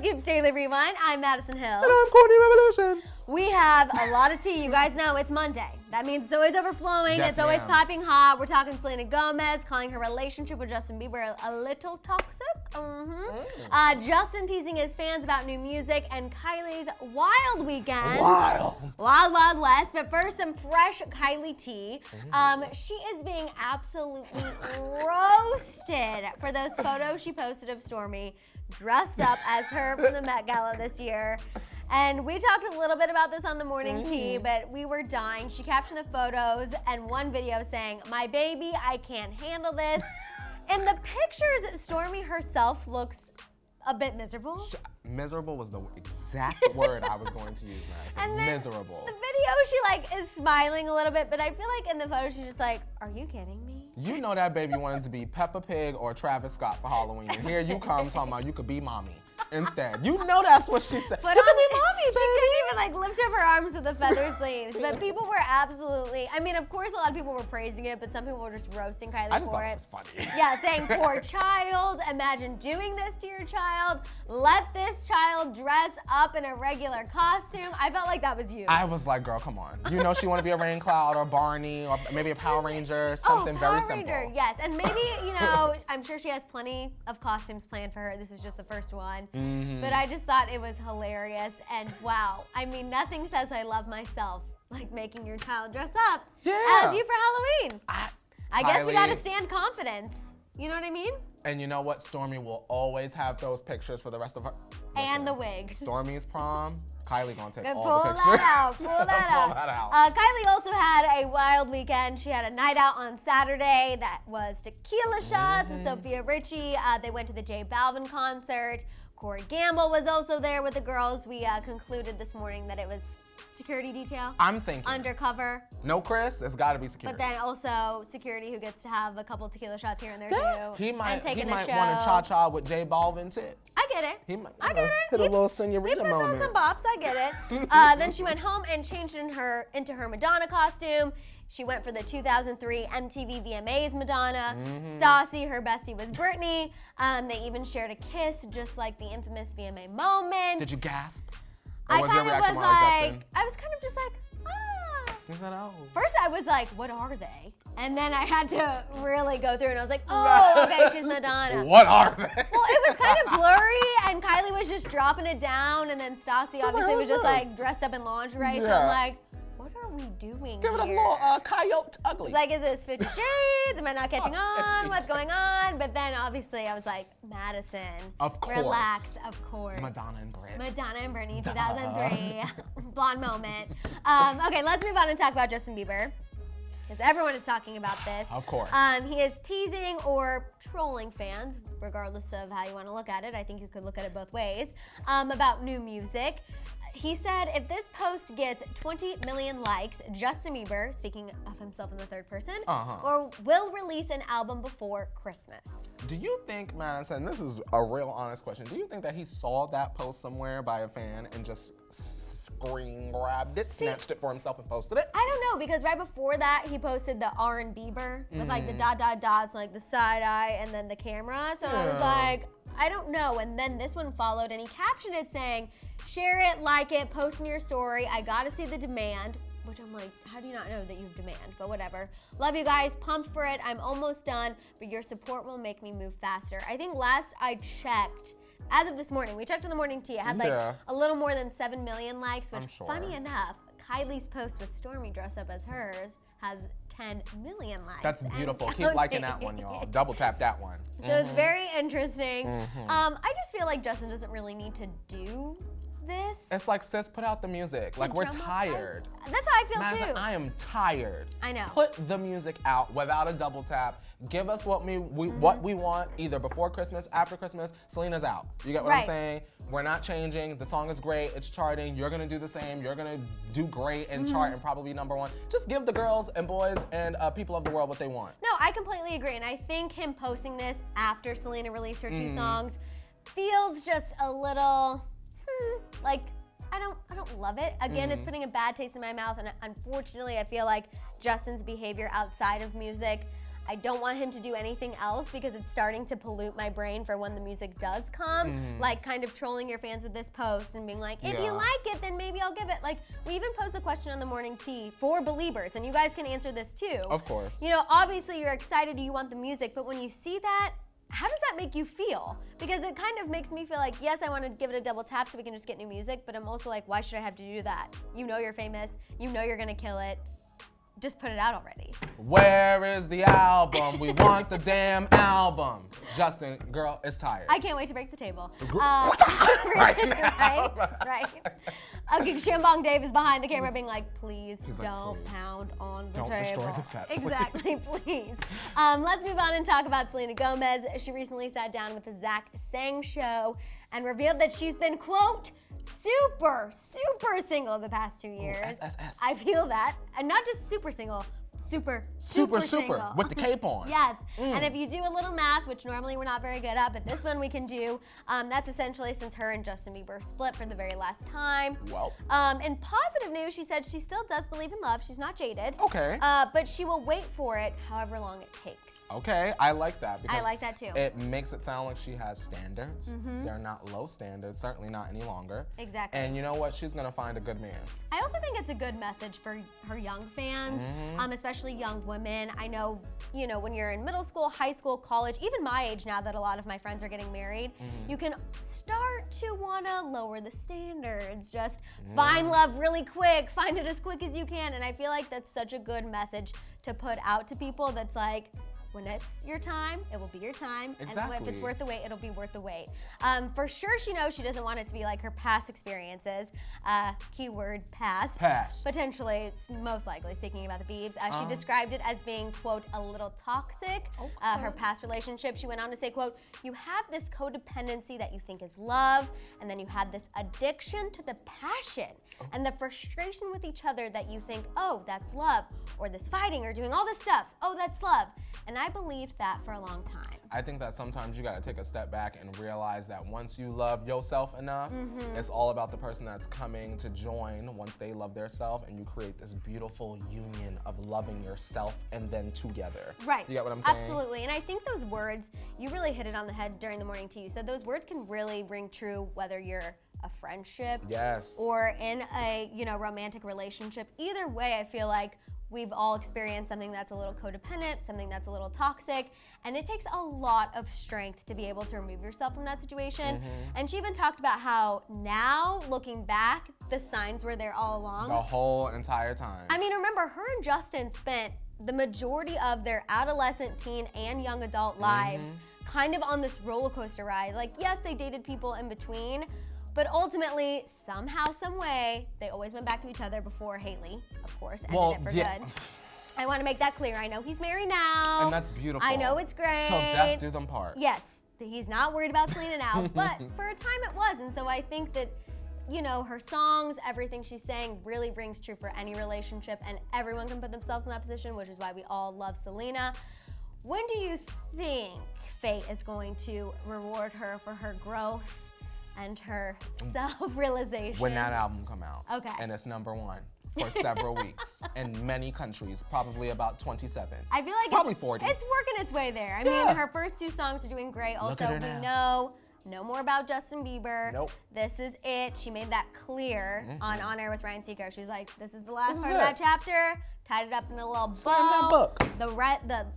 Hollyscoop's Daily Rewind. I'm Madison Hill. And I'm Courtney Revolution. We have a lot of tea. You guys know it's Monday. That means it's always overflowing. Yes, it's always ma'am. popping hot. We're talking Selena Gomez, calling her relationship with Justin Bieber a little toxic. Justin teasing his fans about new music, and Kylie's wild weekend. Wild West. But first, some fresh Kylie tea. She is being absolutely roasted for those photos she posted of Stormi dressed up as her from the Met Gala this year. And we talked a little bit about this on the morning tea, but we were dying. She captioned the photos and one video saying, "My baby, I can't handle this." In the pictures, Stormi herself looks a bit miserable. Miserable was the exact word I was going to use, Madison. And then miserable. The video, she is smiling a little bit, but I feel like in the photo, she's just like, "Are you kidding me?" You know that baby wanted to be Peppa Pig or Travis Scott for Halloween. And here you come talking about you could be mommy instead. You know that's what she said. But you could be mommy, she baby. couldn't even lift up her arms with the feather sleeves. But people were absolutely, of course a lot of people were praising it, but some people were just roasting Kylie I just for thought it. it was funny. Yeah, saying, "Poor child, imagine doing this to your child. Let this child dress up in a regular costume." I felt like that was you. I was like, girl, come on. You know she want to be a Rain Cloud or Barney or maybe a Power Ranger, something very Power simple. Ranger, yes. And maybe, I'm sure she has plenty of costumes planned for her. This is just the first one. But I just thought it was hilarious. And wow, nothing says I love myself like making your child dress up as you for Halloween. I guess we Kylie, gotta stand confidence. You know what I mean? And you know what? Stormi will always have those pictures for the rest of her. And the wig. Stormi's prom, Kylie gonna take all Pull the pictures. that out, pull that Pull that out. Kylie also had a wild weekend. She had a night out on Saturday that was tequila shots with Sophia Richie. They went to the J Balvin concert. Corey Gamble was also there with the girls. We concluded this morning that it was security detail. I'm thinking. Undercover. No Chris, it's gotta be security. But then also security who gets to have a couple tequila shots here and there too. He might and taking want a to cha-cha with J Balvin too. I get it. He might, I get it. Hit a little He senorita puts on moment. some bops. I get it. Then she went home and changed into her Madonna costume. She went for the 2003 MTV VMAs Madonna. Stassi, her bestie, was Britney. They even shared a kiss, just like the infamous VMA moment. Did you gasp? I was your kind of reaction was more like, Justin? I was kind of just like, ah. Is that all? First I was like, what are they? And then I had to really go through and I was like, oh, okay, she's Madonna. What are they? Well, it was kind of blurry and Kylie was just dropping it down and then Stassi obviously was just like dressed up in lingerie. So I'm like, what are we doing Give here? it a little coyote ugly. It's like, is this 50 Shades? Am I not catching on? What's going on? But then obviously I was like, Madison. Of course. Relax, of course. Madonna and Brit. Madonna and Britney, 2003. Blonde moment. Okay, let's move on and talk about Justin Bieber. Because everyone is talking about this. Of course. He is teasing or trolling fans, regardless of how you want to look at it. I think you could look at it both ways. About new music. He said if this post gets 20 million likes, Justin Bieber, speaking of himself in the third person, or will release an album before Christmas. Do you think, Madison, this is a real honest question, do you think that he saw that post somewhere by a fan and just screen grabbed it, snatched it for himself and posted it? I don't know, because right before that, he posted the R&Bieber with like the dots, like the side eye, and then the camera. So I was like, I don't know. And then this one followed, and he captioned it saying, "Share it, like it, post in your story. I gotta see the demand." Which I'm like, how do you not know that you have demand? But whatever. Love you guys, pumped for it. I'm almost done, but your support will make me move faster. I think last I checked, as of this morning, we checked in the morning tea, it had like a little more than 7 million likes, which funny enough, Kylie's post with Stormi dressed up as hers has 10 million likes. That's beautiful. Keep liking that one, y'all. Double tap that one. So it's very interesting. I just feel like Justin doesn't really need to do this. It's like, sis, put out the music. Like, we're tired. That's how I feel Madison, too. I am tired. I know. Put the music out without a double tap. Give us what we want, either before Christmas, after Christmas. Selena's out. You get what I'm saying? We're not changing. The song is great. It's charting. You're gonna do the same. You're gonna do great and chart and probably be #1. Just give the girls and boys and people of the world what they want. No, I completely agree. And I think him posting this after Selena released her 2 songs feels just a little, like, I don't love it. Again, it's putting a bad taste in my mouth, and unfortunately, I feel like Justin's behavior outside of music I don't want him to do anything else because it's starting to pollute my brain for when the music does come. Like kind of trolling your fans with this post and being like, if you like it, then maybe I'll give it. Like, we even posed the question on the morning tea for believers, and you guys can answer this too. Of course. You know, obviously you're excited, you want the music, but when you see that, how does that make you feel? Because it kind of makes me feel like, yes, I want to give it a double tap so we can just get new music, but I'm also like, why should I have to do that? You know you're famous, you know you're gonna kill it. Just put it out already. Where is the album? We want the damn album. Justin, girl, it's tired. I can't wait to break the table. Right now. Right. Okay, Shambong Dave is behind the camera being like, please He's don't like, please. Pound on the Don't table. destroy the set, please. Exactly, please. Let's move on and talk about Selena Gomez. She recently sat down with the Zach Sang show and revealed that she's been, quote, super single the past 2 years. SSS. I feel that. And not just super single, super single. With the cape on. Yes. And if you do a little math, which normally we're not very good at, but this one we can do, that's essentially since her and Justin Bieber split for the very last time. Well. In positive news, she said she still does believe in love. She's not jaded. Okay. But she will wait for it however long it takes. Okay, I like that. Because I like that too. It makes it sound like she has standards. They're not low standards, certainly not any longer. Exactly. And you know what? She's gonna find a good man. I also think it's a good message for her young fans, especially young women. I know, you know, when you're in middle school, high school, college, even my age now that a lot of my friends are getting married, you can start to wanna lower the standards. Just find love really quick, find it as quick as you can. And I feel like that's such a good message to put out to people that's like, when it's your time, it will be your time. Exactly. And if it's worth the wait, it'll be worth the wait. For sure, she knows she doesn't want it to be like her past experiences. Keyword past. Past. Potentially, most likely, speaking about the Biebs. She described it as being, quote, a little toxic. Her past relationship, she went on to say, quote, you have this codependency that you think is love, and then you have this addiction to the passion and the frustration with each other that you think, oh, that's love, or this fighting or doing all this stuff, oh, that's love. And I believed that for a long time. I think that sometimes you gotta take a step back and realize that once you love yourself enough, it's all about the person that's coming to join once they love their self, and you create this beautiful union of loving yourself and then together. Right. You get what I'm saying? Absolutely. And I think those words, you really hit it on the head during the morning tea. You said those words can really ring true whether you're a friendship or in a, you know, romantic relationship. Either way, I feel like we've all experienced something that's a little codependent, something that's a little toxic, and it takes a lot of strength to be able to remove yourself from that situation. And she even talked about how now, looking back, the signs were there all along. The whole entire time. I mean, remember, her and Justin spent the majority of their adolescent, teen, and young adult lives kind of on this roller coaster ride. Like, yes, they dated people in between, but ultimately, somehow, some way, they always went back to each other before Haley, of course, ended it for good. I want to make that clear. I know he's married now. And that's beautiful. I know it's great. Till death do them part. Yes, he's not worried about Selena now, but for a time it was. And so I think that, you know, her songs, everything she's saying really rings true for any relationship, and everyone can put themselves in that position, which is why we all love Selena. When do you think fate is going to reward her for her growth and her self-realization? When that album come out. Okay. And it's #1 for several weeks in many countries, probably about 27. I feel like probably 40. It's working its way there. I mean, her first 2 songs are doing great. Also, we know no more about Justin Bieber. Nope. This is it. She made that clear on Air with Ryan Seacrest. She was like, this is the last part of that chapter. Tied it up in a little bow.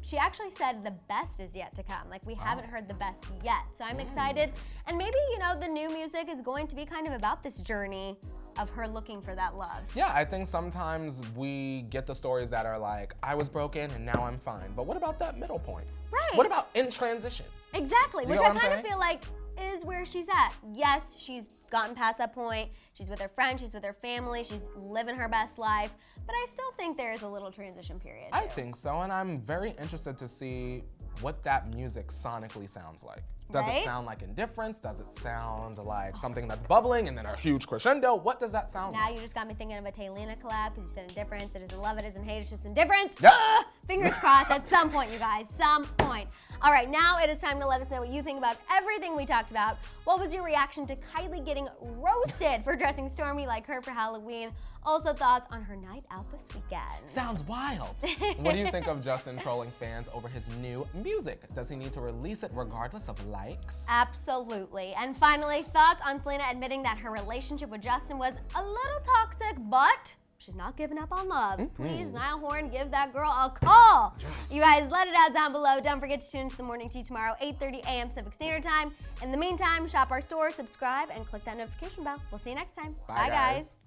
She actually said the best is yet to come. Like, we haven't heard the best yet. So I'm excited. And maybe, you know, the new music is going to be kind of about this journey of her looking for that love. Yeah, I think sometimes we get the stories that are like, I was broken and now I'm fine. But what about that middle point? Right. What about in transition? Exactly, You which know I what I'm kind of saying? feel like is where she's at. Yes, she's gotten past that point. She's with her friends, she's with her family, she's living her best life. But I still think there is a little transition period. I think so, and I'm very interested to see what that music sonically sounds like. Does it sound like indifference? Does it sound like something that's bubbling and then a huge crescendo? What does that sound like? Now you just got me thinking of a Jelena collab because you said indifference. It isn't love, it isn't hate, it's just indifference. Yeah. Fingers crossed at some point, you guys, some point. All right, now it is time to let us know what you think about everything we talked about. What was your reaction to Kylie getting roasted for dressing Stormi like her for Halloween? Also thoughts on her night out this weekend. Sounds wild. What do you think of Justin trolling fans over his new music? Does he need to release it regardless of likes? Absolutely. And finally, thoughts on Selena admitting that her relationship with Justin was a little toxic, but she's not giving up on love. Please, Niall Horan, give that girl a call. Yes. You guys, let it out down below. Don't forget to tune into the Morning Tea tomorrow, 8:30 a.m. Pacific Standard Time. In the meantime, shop our store, subscribe, and click that notification bell. We'll see you next time. Bye guys.